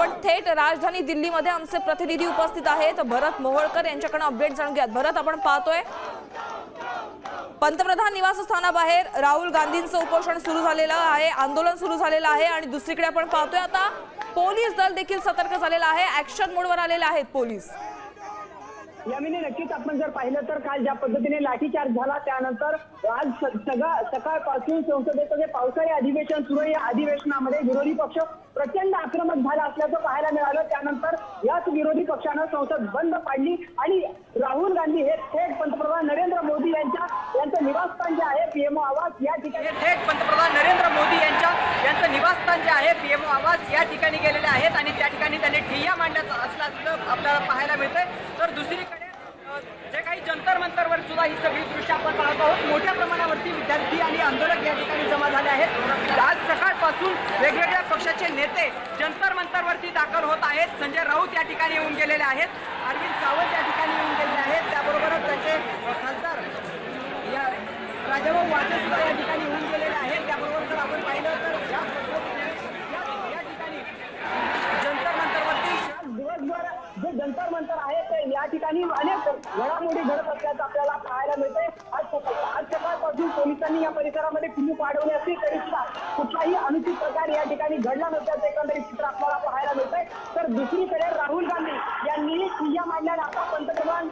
आपण थेट राजधानी दिल्लीमध्ये आमचे प्रतिनिधी उपस्थित आहेत भरत मोहोळकर यांच्याकडून अपडेट जाणून घ्या। भरत, आपण पाहतोय पंतप्रधान निवासस्थानाबाहेर राहुल गांधींचं उपोषण सुरू झालेलं आहे, आंदोलन सुरू झालेलं आहे आणि दुसरीकडे आपण पाहतोय आता पोलीस दल देखील सतर्क झालेलं आहे, ऍक्शन मोडवर आलेले आहेत पोलीस। यामिनी नक्कीच आपण जर पाहिलं तर काल ज्या पद्धतीने लाठीचार्ज झाला त्यानंतर आज सकाळपासून संसदेचं जे पावसाळी अधिवेशन सुरू आहे, या अधिवेशनामध्ये विरोधी पक्ष प्रचंड आक्रमक झाला असल्याचं पाहायला मिळालं। त्यानंतर याच विरोधी पक्षानं संसद बंद पाडली आणि राहुल गांधी हे थेट पंतप्रधान नरेंद्र मोदी यांचं निवासस्थान जे आहे पीएमओ आवास या ठिकाणी थेट पंतप्रधान नरेंद्र मोदी यांचं निवासस्थान जे आहे पीएमओ आवास या ठिकाणी गेलेले आहेत आणि त्या ठिकाणी त्यांनी ठिय्या मांडण्याचं असल्याचं आपल्याला पाहायला मिळतंय। तर दुसरीकडे जे काही जंतर मंतरवर सुद्धा ही सगळी दृश्य आपण पाहत आहोत, मोठ्या प्रमाणावरती विद्यार्थी आणि आंदोलक या ठिकाणी जमा झाले आहेत। आज सकाळपासून वेगवेगळ्या पक्षाचे नेते जंतर मंतरवरती दाखल होत आहेत। संजय राऊत या ठिकाणी येऊन गेलेले आहेत, अरविंद सावंत या ठिकाणी येऊन गेलेले आहेत, त्याबरोबरच त्यांचे खासदार या राजाभाऊ वाजे सुद्धा या ठिकाणी येऊन गेलेले आहेत। त्याबरोबर जर आपण पाहिलं तर या ठिकाणी जंतर मंतरवरती दिवसभर जे जंतर मंतर आहे ते या ठिकाणी अनेक घडामोडी घडत असल्याचं आपल्याला पाहायला मिळतंय। आज सकाळपासून पोलिसांनी या परिसरामध्ये कुलूप वाढवले असली तरी सुद्धा कुठलाही अनुचित प्रकार या ठिकाणी घडला नसल्याचं एकंदरीत चित्र आपल्याला पाहायला मिळतंय। तर दुसरीकडे राहुल गांधी यांनी ठिय्या मांडल्याने आता पंतप्रधान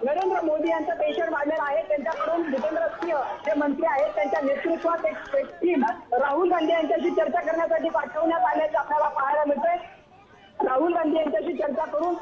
नरेंद्र मोदी यांचं पेशंट मांडलेलं आहे। त्यांच्याकडून जितेंद्र सिंह जे मंत्री आहेत त्यांच्या नेतृत्वात एक टीम राहुल गांधी यांच्याशी चर्चा करण्यासाठी पाठवण्यात आल्याचं आपल्याला पाहायला मिळतंय। राहुल गांधी यांच्याशी चर्चा करून